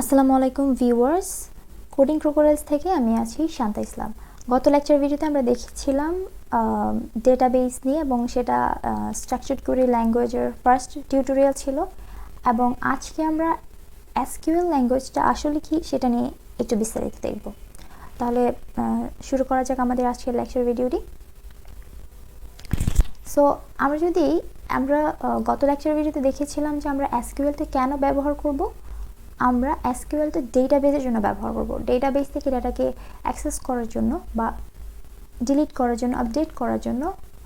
আসসালামু আলাইকুম viewers, coding crocodiles থেকে আমি আছি শান্তা ইসলাম। গত লেকচার ভিডিওতে আমরা দেখেছিলাম ডেটাবেস নিয়ে এবং সেটা স্ট্রাকচার্ড কোয়েরি ল্যাঙ্গুয়েজের ফার্স্ট টিউটোরিয়াল ছিল, এবং আজকে আমরা এসকিউএল ল্যাঙ্গুয়েজটা আসলে কি সেটা নিয়ে একটু বিস্তারিত দেখব। তাহলে শুরু করা যাক আমাদের আজকের লেকচার ভিডিওটি। সো আমরা গত লেকচার ভিডিওতে দেখেছিলাম যে আমরা এসকিউএলটা কেন ব্যবহার করব। আমরা এসকিউএলটা ডেটাবেসের জন্য ব্যবহার করব, ডেটাবেস থেকে ডাটাকে অ্যাক্সেস করার জন্য বা ডিলিট করার জন্য, আপডেট করার জন্য,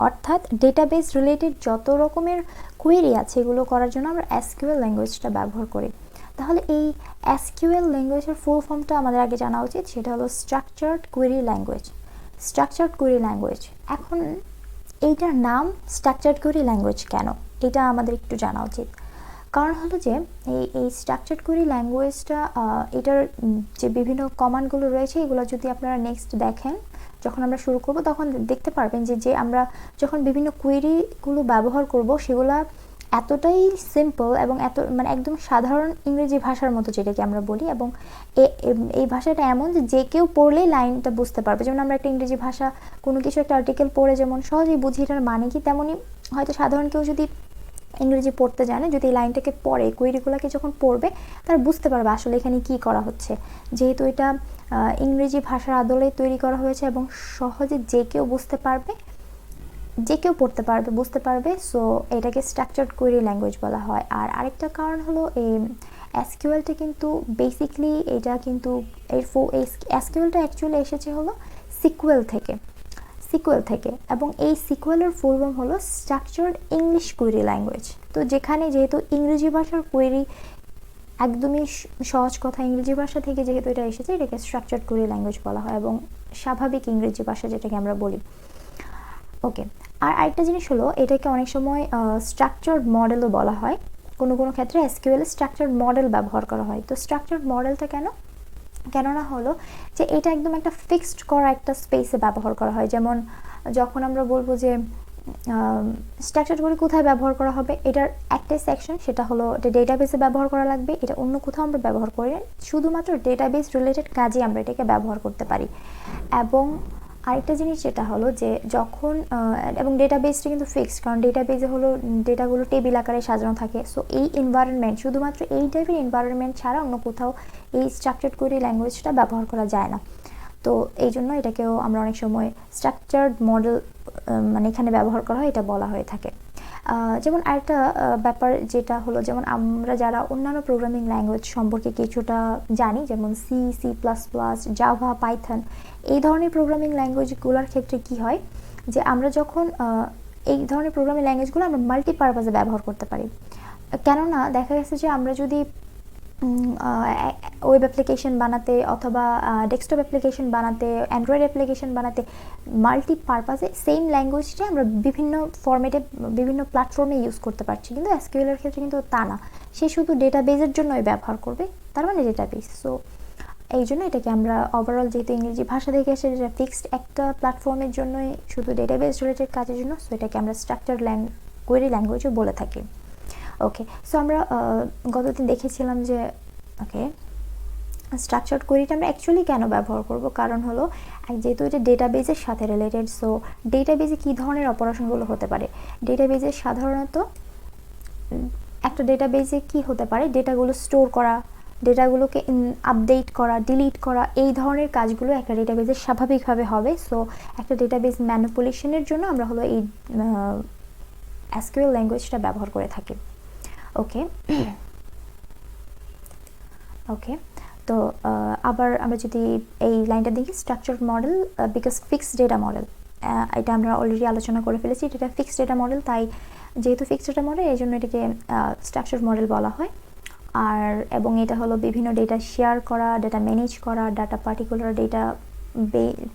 অর্থাৎ ডেটাবেস রিলেটেড যত রকমের কোয়েরি আছে এগুলো করার জন্য আমরা এসকিউএল ল্যাঙ্গুয়েজটা ব্যবহার করি। তাহলে এই এসকিউএল ল্যাঙ্গুয়েজের ফুল ফর্মটা আমাদের আগে জানা উচিত, সেটা হলো structured query language. Structured query language, এখন এইটার নাম স্ট্রাকচার্ড কোয়েরি ল্যাঙ্গুয়েজ কেন, এটা আমাদের একটু জানা উচিত। কারণ হলো যে এই স্ট্রাকচার্ড কোয়েরি ল্যাঙ্গুয়েজটা, এটার যে বিভিন্ন কমান্ডগুলো রয়েছে এগুলো যদি আপনারা নেক্সট দেখেন, যখন আমরা শুরু করব তখন দেখতে পারবেন যে আমরা যখন বিভিন্ন কোয়েরিগুলো ব্যবহার করব সেগুলো এতটাই সিম্পল এবং একদম সাধারণ ইংরেজি ভাষার মতো, যেটাকে আমরা বলি, এবং এই ভাষাটা এমন যে কেউ পড়লেই লাইনটা বুঝতে পারবে। যেমন আমরা একটা ইংরেজি ভাষা কোনো কিছু একটা আর্টিকেল পড়ে যেমন সহজেই বুঝি এটার মানে কি, তেমনই হয়তো সাধারণ কেউ যদি ইংরেজি পড়তে জানে, যদি এই লাইনটাকে পড়ে, কোয়েরিগুলোকে যখন পড়বে তারা বুঝতে পারবে আসলে এখানে কি করা হচ্ছে, যেহেতু এটা ইংরেজি ভাষার আদলে তৈরি করা হয়েছে এবং সহজে যে কেউ বুঝতে পারবে, যে কেউ পড়তে পারবে, বুঝতে পারবে। সো এটাকে স্ট্রাকচার্ড কোয়েরি ল্যাঙ্গুয়েজ বলা হয়। আর আরেকটা কারণ হলো এই এসকিউএলটা কিন্তু বেসিকলি এটা কিন্তু এই এসকিউএলটা অ্যাকচুয়ালি এসেছে হলো সিকুয়েল থেকে, এবং এই সিকুয়েলের ফুল ফর্ম হলো স্ট্রাকচার্ড ইংলিশ কোয়েরি ল্যাঙ্গুয়েজ। তো যেহেতু ইংরেজি ভাষার কোয়েরি, একদমই সহজ কথা, ইংরেজি ভাষা থেকে যেহেতু এটা এসেছে, এটাকে স্ট্রাকচার্ড কোয়েরি ল্যাঙ্গুয়েজ বলা হয়, এবং স্বাভাবিক ইংরেজি ভাষা যেটাকে আমরা বলি। ওকে, আর আরেকটা জিনিস হলো এটাকে অনেক সময় স্ট্রাকচার্ড মডেলও বলা হয়। কোনো ক্ষেত্রে এসকিউএল স্ট্রাকচার্ড মডেল ব্যবহার করা হয়। তো স্ট্রাকচার্ড মডেলটা কেননা হলো যে এটা একদম একটা ফিক্সড করা একটা স্পেসে ব্যবহার করা হয়। যেমন যখন আমরা বলবো যে স্ট্রাকচার করে কোথায় ব্যবহার করা হবে, এটার একটাই সেকশন, সেটা হলো এটা ডেটাবেসে ব্যবহার করা লাগবে, এটা অন্য কোথাও আমরা ব্যবহার করি না, শুধুমাত্র ডেটাবেস রিলেটেড কাজে আমরা এটাকে ব্যবহার করতে পারি। এবং আরেকটা জিনিস যেটা হলো যে যখন এবং ডেটাবেসটা কিন্তু ফিক্সড, কারণ ডেটাবেসে হলো ডেটাগুলো টেবিল আকারে সাজানো থাকে। সো এই এনভায়রনমেন্ট, শুধুমাত্র এই টাইপের এনভায়রনমেন্ট ছাড়া অন্য কোথাও এই স্ট্রাকচার্ড কোয়েরি ল্যাঙ্গুয়েজটা ব্যবহার করা যায় না। তো এই জন্য এটাকেও আমরা অনেক সময় স্ট্রাকচার্ড মডেল এখানে ব্যবহার করা হয়, এটা বলা হয়ে থাকে। যেমন আরেকটা ব্যাপার যেটা হলো, যেমন আমরা যারা অন্যান্য প্রোগ্রামিং ল্যাঙ্গুয়েজ সম্পর্কে কিছুটা জানি, যেমন C plus plus, Java, Python, এই ধরনের প্রোগ্রামিং ল্যাঙ্গুয়েজগুলোর ক্ষেত্রে কি হয় যে আমরা যখন এই ধরনের প্রোগ্রামিং ল্যাঙ্গুয়েজগুলো আমরা মাল্টিপারপাসে ব্যবহার করতে পারি। কেননা দেখা গেছে যে আমরা যদি ওয়েব অ্যাপ্লিকেশন বানাতে অথবা ডেস্কটপ অ্যাপ্লিকেশন বানাতে, অ্যান্ড্রয়েড অ্যাপ্লিকেশন বানাতে মাল্টিপারপাসে সেম ল্যাঙ্গুয়েজটা আমরা বিভিন্ন ফরম্যাটে, বিভিন্ন প্ল্যাটফর্মে ইউজ করতে পারছি, কিন্তু এসকিউএলের ক্ষেত্রে কিন্তু তা না, সে শুধু ডেটাবেসের জন্যই ব্যবহার করবে, তার মানে ডেটাবেস। সো এই জন্য এটাকে আমরা ওভারঅল, যেহেতু ইংরেজি ভাষা থেকে এসে এটা ফিক্সড একটা প্ল্যাটফর্মের জন্যই, শুধু ডেটাবেস রিলেটেড কাজের জন্য, সো এটাকে আমরা স্ট্রাকচার্ড কোয়েরি ল্যাঙ্গুয়েজও বলে থাকি। ওকে, সো আমরা গতদিন দেখেছিলাম যে স্ট্রাকচার্ড কোয়েরিটা আমরা অ্যাকচুয়ালি কেন ব্যবহার করব, কারণ হলো যেহেতু এটা ডেটাবেসের সাথে রিলেটেড। সো ডেটাবেসে কী ধরনের অপারেশনগুলো হতে পারে, ডেটাবেসে সাধারণত একটা ডেটাবেসে কি হতে পারে, ডেটাগুলো স্টোর করা, ডেটাগুলোকে আপডেট করা, ডিলিট করা, এই ধরনের কাজগুলো একটা ডেটাবেসে স্বাভাবিকভাবে হবে। সো একটা ডেটাবেস ম্যানিপুলেশনের জন্য আমরা হলো এই এসকিউএল ল্যাঙ্গুয়েজটা ব্যবহার করে থাকি। ওকে, তো আবার আমরা যদি এই লাইনটা দেখি, structured model because fixed data model, এটা আমরা অলরেডি আলোচনা করে ফেলেছি, এটা ফিক্সড ডেটা মডেল, তাই যেহেতু ফিক্সড ডেটা মডেল এই জন্য এটাকে স্ট্রাকচার্ড মডেল বলা হয়। আর এবং এটা হলো বিভিন্ন ডেটা শেয়ার করা, ডেটা ম্যানেজ করা,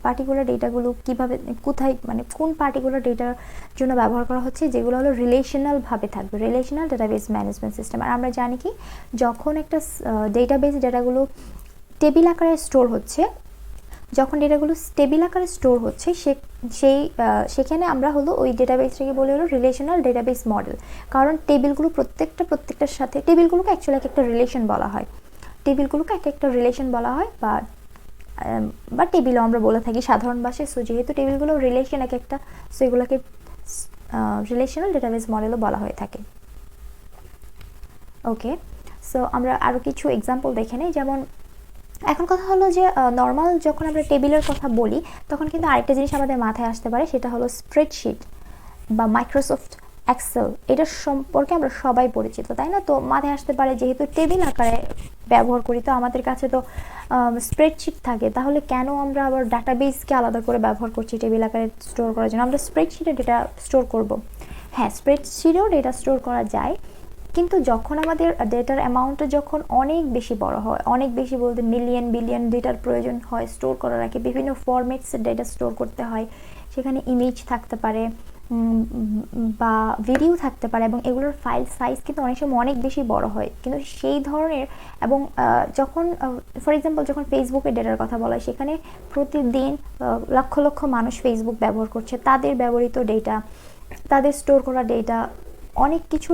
পার্টিকুলার ডেটাগুলো কীভাবে, কোথায়, কোন পার্টিকুলার ডেটার জন্য ব্যবহার করা হচ্ছে, যেগুলো হলো রিলেশনালভাবে থাকবে, রিলেশনাল ডেটাবেস ম্যানেজমেন্ট সিস্টেম। আর আমরা জানি কি, যখন একটা ডেটাবেস ডেটাগুলো টেবিল আকারে স্টোর হচ্ছে, যখন ডেটাগুলো টেবিল আকারে স্টোর হচ্ছে, সেখানে আমরা হলো ওই ডেটাবেসটাকে বলে হলো রিলেশনাল ডেটাবেস মডেল। কারণ টেবিলগুলো প্রত্যেকটার সাথে, টেবিলগুলোকে অ্যাকচুয়ালি একটা রিলেশন বলা হয়, টেবিলগুলোকে একটা রিলেশন বলা হয়, বা টেবিলও আমরা বলে থাকি সাধারণ ভাষায়। সো যেহেতু টেবিলগুলো রিলেশন একটা, সো এগুলোকে রিলেশনাল ডেটাবেস মডেলও বলা হয়ে থাকে। ওকে, সো আমরা আরও কিছু এক্সাম্পল দেখে নিই। যেমন এখন কথা হলো যে নর্মাল যখন আমরা টেবিলের কথা বলি তখন কিন্তু আরেকটা জিনিস আমাদের মাথায় আসতে পারে, সেটা হলো স্প্রেডশিট বা মাইক্রোসফট এক্সেল। এটার সম্পর্কে আমরা সবাই পরিচিত, তাই না? তো মাথায় আসতে পারে যেহেতু টেবিল আকারে ব্যবহার করি, তো আমাদের কাছে তো স্প্রেডশিট থাকে, তাহলে কেন আমরা আবার ডাটাবেসকে আলাদা করে ব্যবহার করছি টেবিল আকারে স্টোর করার জন্য? আমরা স্প্রেডশিটে ডেটা স্টোর করব। হ্যাঁ, স্প্রেডশিটেও ডেটা স্টোর করা যায়, কিন্তু যখন আমাদের ডেটার অ্যামাউন্টটা যখন অনেক বেশি বড় হয়, অনেক বেশি বলতে মিলিয়ন বিলিয়ন ডেটার প্রয়োজন হয় স্টোর করার আগে, বিভিন্ন ফরম্যাটসের ডেটা স্টোর করতে হয়, সেখানে ইমেজ থাকতে পারে বা ভিডিও থাকতে পারে, এবং এগুলোর ফাইল সাইজ কিন্তু অনেক সময় অনেক বেশি বড় হয়। কিন্তু সেই ধরনের, এবং যখন ফর এক্সাম্পল যখন ফেসবুকের ডেটার কথা বলা হয়, সেখানে প্রতিদিন লক্ষ লক্ষ মানুষ ফেসবুক ব্যবহার করছে, তাদের ব্যবহৃত ডেটা, তাদের স্টোর করা ডেটা, অনেক কিছু,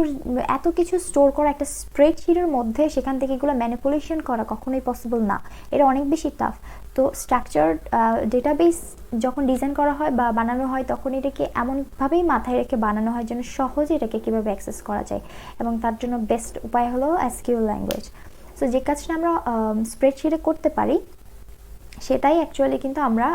এত কিছু স্টোর করা একটা স্প্রেডশিটের মধ্যে, সেখান থেকে এগুলো ম্যানিপুলেশন করা কখনোই পসিবল না, এটা অনেক বেশি টাফ। তো স্ট্রাকচার্ড ডেটাবেস যখন ডিজাইন করা হয় বা বানানো হয়, তখন এটাকে এমনভাবেই মাথায় রেখে বানানো হয় যেন সহজে এটাকে কীভাবে অ্যাক্সেস করা যায়, এবং তার জন্য বেস্ট উপায় হলো এসকিউএল ল্যাঙ্গুয়েজ। সো যে কাজটা আমরা স্প্রেডশিটে করতে পারি, সেটাই অ্যাকচুয়ালি কিন্তু আমরা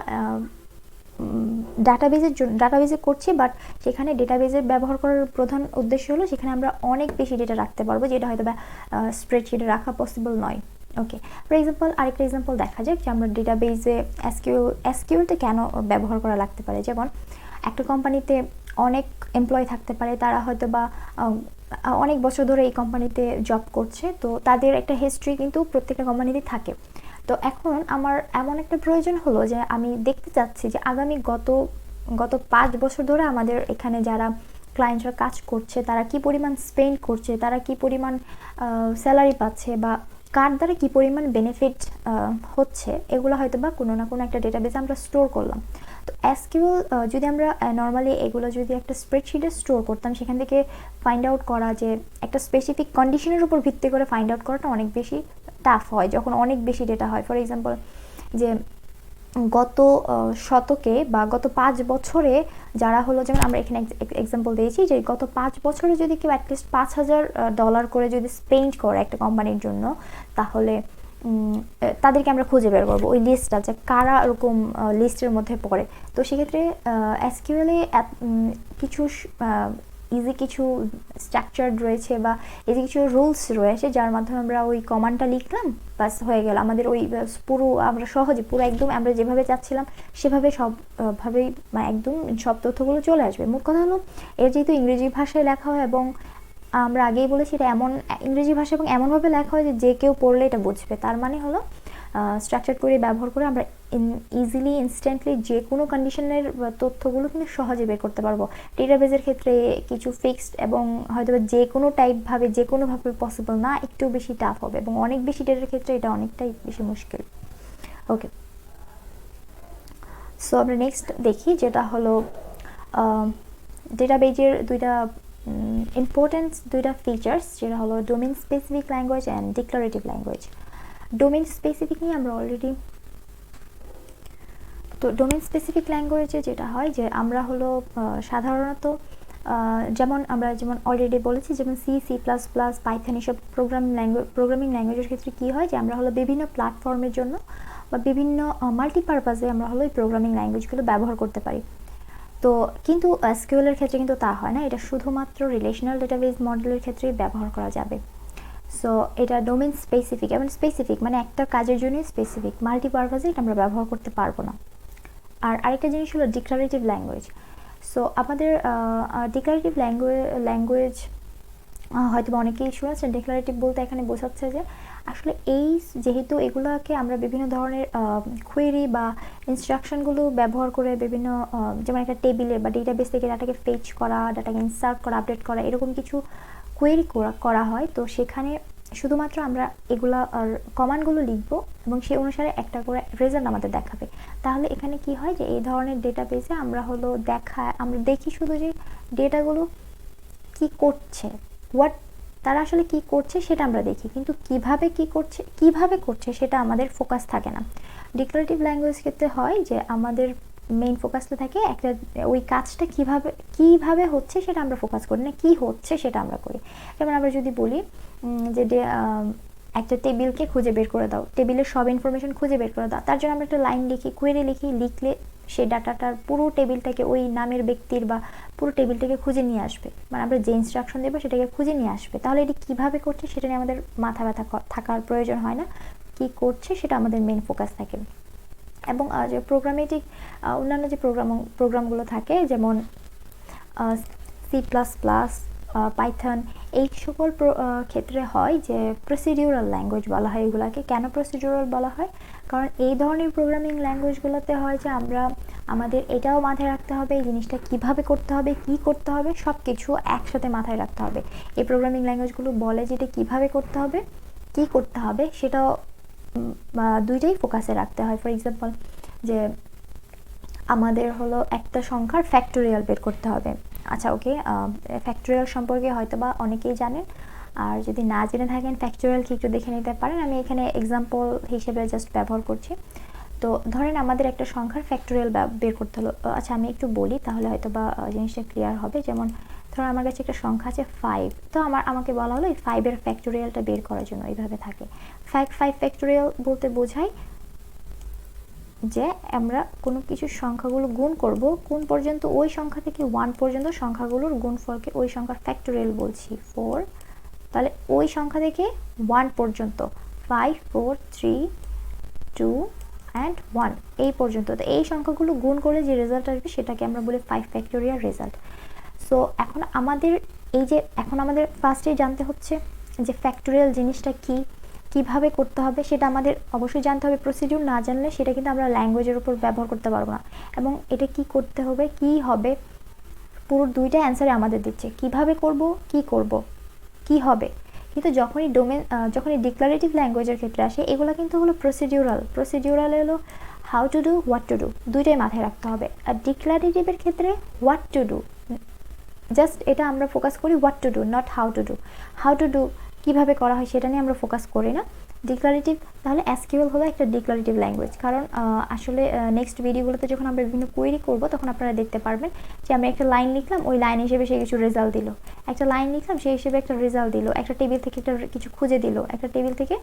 ডাটাবেজে করছি, বাট সেখানে ডেটাবেজের ব্যবহার করার প্রধান উদ্দেশ্য হলো সেখানে আমরা অনেক বেশি ডেটা রাখতে পারবো, যেটা হয়তো বা স্প্রেডশিটে রাখা পসিবল নয়। ওকে, ফর এক্সাম্পল আরেকটা এক্সাম্পল দেখা যাক যে আমরা ডেটাবেজে এসকিউএলটা কেন ব্যবহার করা লাগতে পারে। যেমন একটা কোম্পানিতে অনেক এমপ্লয় থাকতে পারে, তারা হয়তো বা অনেক বছর ধরে এই কোম্পানিতে জব করছে, তো তাদের একটা হিস্ট্রি কিন্তু প্রত্যেকটা কোম্পানিতেই থাকে। তো এখন আমার এমন একটা প্রয়োজন হলো যে আমি দেখতে চাচ্ছি যে আগামী গত 5 বছর ধরে আমাদের এখানে যারা ক্লায়েন্টরা কাজ করছে, তারা কি পরিমাণ স্পেন্ড করছে, তারা কি পরিমাণ স্যালারি পাচ্ছে, বা কার দ্বারা কী পরিমাণ বেনিফিট হচ্ছে, এগুলো হয়তো বা কোনো না কোনো একটা ডেটাবেসে আমরা স্টোর করলাম। তো এসকিউএল যদি আমরা নর্মালি এগুলো যদি একটা স্প্রেডশিটে স্টোর করতাম, সেখান থেকে ফাইন্ড আউট করা যে একটা স্পেসিফিক কন্ডিশনের উপর ভিত্তি করে ফাইন্ড আউট করাটা অনেক বেশি টাফ হয় যখন অনেক বেশি ডেটা হয়। ফর এক্সাম্পল যে গত শতকে বা গত 5 বছরে যারা হলো, যেমন আমরা এখানে এক্সাম্পল দিয়েছি যে গত 5 বছরে যদি কেউ অ্যাটলিস্ট $5,000 করে যদি স্পেন্ড করে একটা কোম্পানির জন্য, তাহলে তাদেরকে আমরা খুঁজে বের করবো ওই লিস্টটা, যে কারা এরকম লিস্টের মধ্যে পড়ে। তো সেক্ষেত্রে এসকিউএলে কিছু ইজি কিছু স্ট্রাকচার রয়েছে বা ইজি কিছু রুলস রয়েছে, যার মাধ্যমে আমরা ওই কমান্ডটা লিখলাম, বাস হয়ে গেল আমাদের ওই পুরো, আমরা সহজে পুরো একদম আমরা যেভাবে চাচ্ছিলাম সেভাবে সবভাবেই একদম সব তথ্যগুলো চলে আসবে। মোট কথা হলো, এর যেহেতু ইংরেজি ভাষায় লেখা হয়, এবং আমরা আগেই বলেছি এটা এমন ইংরেজি ভাষা এবং এমনভাবে লেখা হয় যে কেউ পড়লে এটা বুঝবে, তার মানে হলো স্ট্রাকচার করে ব্যবহার করে আমরা ইজিলি ইনস্ট্যান্টলি যে কোনো কন্ডিশনের তথ্যগুলো কিন্তু সহজে বের করতে পারবো। ডেটাবেজের ক্ষেত্রে কিছু ফিক্সড এবং হয়তো যে কোনো টাইপভাবে যে কোনোভাবে পসিবল না, একটু বেশি টাফ হবে, এবং অনেক বেশি ডেটার ক্ষেত্রে এটা অনেকটাই বেশি মুশকিল। ওকে, সো আমরা নেক্সট দেখি, যেটা হলো ডেটাবেজের দুইটা ইম্পর্টেন্ট দুইটা ফিচার্স, যেটা হলো domain specific language and declarative language. Domain specific নিয়ে আমরা অলরেডি, তো ডোমেইন স্পেসিফিক ল্যাঙ্গুয়েজে যেটা হয় যে আমরা হলো সাধারণত যেমন অলরেডি বলেছি, যেমন C++, পাইথন, এসব প্রোগ্রামিং ল্যাঙ্গুয়েজের ক্ষেত্রে কী হয় যে আমরা হলো বিভিন্ন প্ল্যাটফর্মের জন্য বা বিভিন্ন মাল্টিপারপাসে আমরা হলো এই প্রোগ্রামিং ল্যাঙ্গুয়েজগুলো ব্যবহার করতে পারি। তো কিন্তু এসকিউএলের ক্ষেত্রে কিন্তু তা হয় না, এটা শুধুমাত্র রিলেশনাল ডেটাবেস মডেলের ক্ষেত্রেই ব্যবহার করা যাবে। সো এটা ডোমেইন স্পেসিফিক, এবং স্পেসিফিক মানে একটা কাজের জন্যই স্পেসিফিক, মাল্টিপারপাসে এটা আমরা ব্যবহার করতে পারবো না। আর আরেকটা জিনিস হলো ডিক্লারেটিভ ল্যাঙ্গুয়েজ। সো আমাদের ডিক্লারেটিভ ল্যাঙ্গুয়েজ হয়তো অনেকেই শুনেছেন। ডিক্লারেটিভ বলতে এখানে বোঝাচ্ছে যে আসলে যেহেতু এগুলোকে আমরা বিভিন্ন ধরনের কোয়েরি বা ইনস্ট্রাকশনগুলো ব্যবহার করে বিভিন্ন, যেমন একটা টেবিলে বা ডেটাবেস থেকে ডাটাকে ফেচ করা, ডাটাকে ইনসার্ট করা, আপডেট করা, এরকম কিছু কোয়েরি করা হয়। তো সেখানে শুধুমাত্র আমরা এগুলা কমান্ডগুলো লিখবো এবং সেই অনুসারে একটা করে রেজাল্ট আমাদের দেখাবে। তাহলে এখানে কি হয় যে এই ধরনের ডেটাবেসে আমরা আমরা দেখি শুধু যে ডেটাগুলো কি করছে, তারা আসলে কি করছে সেটা আমরা দেখি, কিন্তু কিভাবে করছে সেটা আমাদের ফোকাস থাকে না। ডিক্লারেটিভ ল্যাঙ্গুয়েজ ক্ষেত্রে হয় যে আমাদের মেইন ফোকাসটা থাকে একটা ওই কাজটা কিভাবে হচ্ছে সেটা আমরা ফোকাস করি না, কি হচ্ছে সেটা আমরা করি। যেমন আমরা যদি বলি যে একটা টেবিলকে খুঁজে বের করে দাও, টেবিলের সব ইনফরমেশন খুঁজে বের করে দাও, তার জন্য আমরা একটা লাইন লিখি, কোয়েরি লিখলে সেই ডাটাটার পুরো টেবিলটাকে ওই নামের ব্যক্তির বা পুরো টেবিলটাকে খুঁজে নিয়ে আসবে, মানে আমরা যে ইনস্ট্রাকশন দেবো সেটাকে খুঁজে নিয়ে আসবে। তাহলে এটি কীভাবে করছে সেটা নিয়ে আমাদের মাথা ব্যথা থাকার প্রয়োজন হয় না, কি করছে সেটা আমাদের মেইন ফোকাস থাকে। এবং যে প্রোগ্রামেটিক অন্যান্য যে প্রোগ্রামগুলো থাকে যেমন সি প্লাস প্লাস, পাইথন, এই সকল ক্ষেত্রে হয় যে প্রসিডিউরাল ল্যাঙ্গুয়েজ বলা হয় এগুলাকে। কেন প্রসিডিউরাল বলা হয়? কারণ এই ধরনের প্রোগ্রামিং ল্যাঙ্গুয়েজগুলোতে হয় যে আমাদের এটাও মাথায় রাখতে হবে এই জিনিসটা কিভাবে করতে হবে, কি করতে হবে, সব কিছু একসাথে মাথায় রাখতে হবে। এই প্রোগ্রামিং ল্যাঙ্গুয়েজগুলো বলে যে এটা কীভাবে করতে হবে, কি করতে হবে, সেটাও দুইটাই ফোকাসে রাখতে হয়। ফর এক্সাম্পল যে আমাদের হলো একটা সংখ্যার ফ্যাক্টোরিয়াল বের করতে হবে। আচ্ছা ওকে, ফ্যাক্টোরিয়াল সম্পর্কে হয়তো বা অনেকেই জানেন, আর যদি না জেনে থাকেন ফ্যাক্টোরিয়াল কি একটু দেখে নিতে পারেন। আমি এখানে এক্সাম্পল হিসেবে জাস্ট ব্যবহার করছি। তো ধরেন আমাদের একটা সংখ্যার ফ্যাক্টোরিয়াল বের করতে হলো। আচ্ছা আমি একটু বলি তাহলে হয়তো বা জিনিসটা ক্লিয়ার হবে। যেমন ধরুন আমার কাছে একটা সংখ্যা আছে 5, তো আমাকে বলা হলো এই 5-এর ফ্যাক্টোরিয়ালটা বের করার জন্য। এইভাবে থাকে 5 ফ্যাক্টোরিয়াল বলতে বোঝায় যে আমরা কোনো কিছু সংখ্যাগুলো গুণ করব, কোন পর্যন্ত ওই সংখ্যা থেকে 1 পর্যন্ত সংখ্যাগুলোর গুণফলকে ওই সংখ্যার ফ্যাক্টোরিয়াল বলছি 4। তাহলে ওই সংখ্যা থেকে 1 পর্যন্ত 5 4 3 2 and 1 এই পর্যন্ত, তো এই সংখ্যাগুলো গুণ করলে যে রেজাল্ট আসবে সেটাকে আমরা বলি 5 ফ্যাক্টোরিয়াল রেজাল্ট। সো এখন আমাদের ফার্স্টে জানতে হচ্ছে যে ফ্যাক্টোরিয়াল জিনিসটা কিভাবে করতে হবে সেটা আমাদের অবশ্যই জানতে হবে। প্রসিডিউর না জানলে সেটা কিন্তু আমরা ল্যাঙ্গুয়েজের উপর ব্যবহার করতে পারবো না। এবং এটা কি করতে হবে, কি হবে, পুরো দুইটা অ্যান্সারে আমাদের দিচ্ছে, কিভাবে করব, কি হবে। কিন্তু যখনই ডিক্লারেটিভ ল্যাঙ্গুয়েজের ক্ষেত্রে আসে এগুলো কিন্তু হলো প্রসিডিউরাল হলো how to do, what to do, দুইটাই মাথায় রাখতে হবে। আর ডিক্লারেটিভের ক্ষেত্রে হোয়াট টু ডু, জাস্ট এটা আমরা ফোকাস করি what to do, not how to do কীভাবে করা হয় সেটা নিয়ে আমরা ফোকাস করি না। ডিক্লারেটিভ, তাহলে এসকিউএল হলো একটা ডিক্লারেটিভ ল্যাঙ্গুয়েজ। কারণ আসলে নেক্সট ভিডিওগুলোতে যখন আমরা বিভিন্ন কোয়েরি করব তখন আপনারা দেখতে পারবেন যে আমি একটা লাইন লিখলাম, ওই লাইন হিসেবে সে কিছু রেজাল্ট দিল, একটা লাইন লিখলাম সেই হিসেবে একটা রেজাল্ট দিল, একটা টেবিল থেকে একটা কিছু খুঁজে দিল, একটা টেবিল থেকে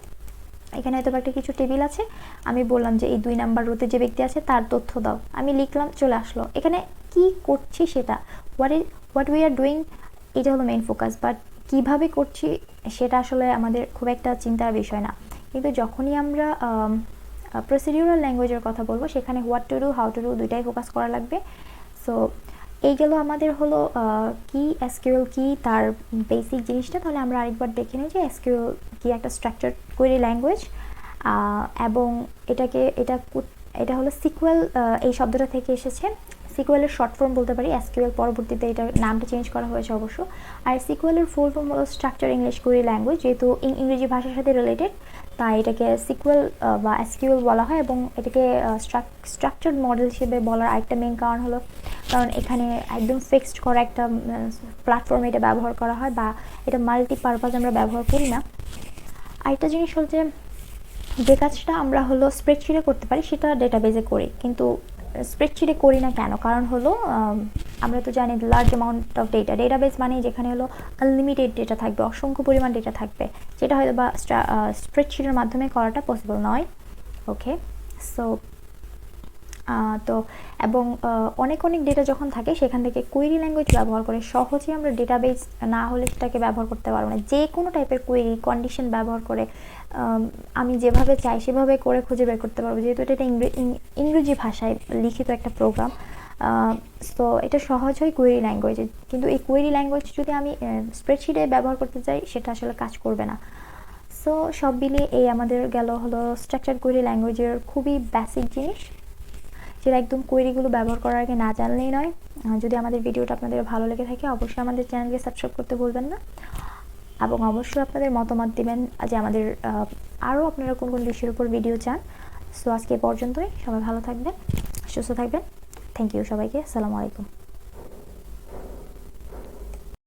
এখানে হয়তো একটা কিছু টেবিল আছে, আমি বললাম যে এই 2 নাম্বার রোতে যে ব্যক্তি আছে তার তথ্য দাও, আমি লিখলাম চলে আসলো। এখানে কি করছি সেটা হোয়াট উই আর ডুইং, এটা হলো মেইন ফোকাস। বাট কীভাবে করছি সেটা আসলে আমাদের খুব একটা চিন্তার বিষয় না। কিন্তু যখনই আমরা প্রসিডিউরাল ল্যাঙ্গুয়েজের কথা বলবো সেখানে what to do, how to do দুইটাই ফোকাস করা লাগবে। সো এই গেল আমাদের হলো কি এসকিউএল কি তার বেসিক জিনিসটা। তাহলে আমরা আরেকবার দেখে নিই যে এসকিউএল কি একটা স্ট্রাকচার কোয়েরি ল্যাঙ্গুয়েজ, এবং এটা হলো সিকুয়েল, এই শব্দটা থেকে এসেছে। সিকুয়েলের শর্ট ফর্ম বলতে পারি এসকিউএল, পরবর্তীতে এটার নামটা চেঞ্জ করা হয়েছে অবশ্য। আর সিকুয়েলের ফুল ফর্ম হলো স্ট্রাকচার ইংলিশ কোয়েরি ল্যাঙ্গুয়েজ, যেহেতু ইংরেজি ভাষার সাথে রিলেটেড তাই এটাকে সিকুয়েল বা এসকিউএল বলা হয়। এবং এটাকে স্ট্রাকচার্ড মডেল হিসেবে বলার আরেকটা মেইন কারণ হলো কারণ এখানে একদম ফিক্সড করা একটা প্ল্যাটফর্মে এটা ব্যবহার করা হয়, বা এটা মাল্টিপারপাস আমরা ব্যবহার করি না। আরেকটা জিনিস হল যে কাজটা আমরা হলো স্প্রেডশিটে করতে পারি সেটা ডেটাবেজে করি, কিন্তু স্প্রেডশিটে করি না কেন? কারণ হলো আমরা তো জানি লার্জ অ্যামাউন্ট অফ ডেটাবেস মানে যেখানে হলো আনলিমিটেড ডেটা থাকবে, অসংখ্য পরিমাণ ডেটা থাকবে, যেটা হয়তো বা স্প্রেডশিটের মাধ্যমে করাটা পসিবল নয়। ওকে, সো তো এবং অনেক ডেটা যখন থাকে সেখান থেকে কোয়েরি ল্যাঙ্গুয়েজ ব্যবহার করে সহজেই আমরা ডেটাবেস না হলে সেটাকে ব্যবহার করতে পারবো না। যে কোনো টাইপের কোয়েরি কন্ডিশন ব্যবহার করে আমি যেভাবে চাই সেভাবে করে খুঁজে বের করতে পারবো, যেহেতু এটা ইংরেজি ভাষায় লিখিত একটা প্রোগ্রাম। তো এটা সহজ হয় কোয়েরি ল্যাঙ্গুয়েজে, কিন্তু এই কোয়েরি ল্যাঙ্গুয়েজ যদি আমি স্প্রেডশিটে ব্যবহার করতে চাই সেটা আসলে কাজ করবে না। সো সব মিলিয়ে এই আমাদের গেল হলো স্ট্রাকচার কোয়েরি ল্যাঙ্গুয়েজের খুবই বেসিক জিনিস, যেটা একদম কোয়েরিগুলো ব্যবহার করার আগে না জানলেই নয়। যদি আমাদের ভিডিওটা আপনাদের ভালো লেগে থাকে অবশ্যই আমাদের চ্যানেলকে সাবস্ক্রাইব করতে ভুলবেন না, এবং অবশ্যই আপনাদের মতামত দিবেন যে আমাদের আরও আপনারা কোন বিষয়ের উপর ভিডিও চান। সো আজকে পর্যন্তই, সবাই ভালো থাকবেন, সুস্থ থাকবেন। থ্যাংক ইউ সবাইকে, আসসালামু আলাইকুম।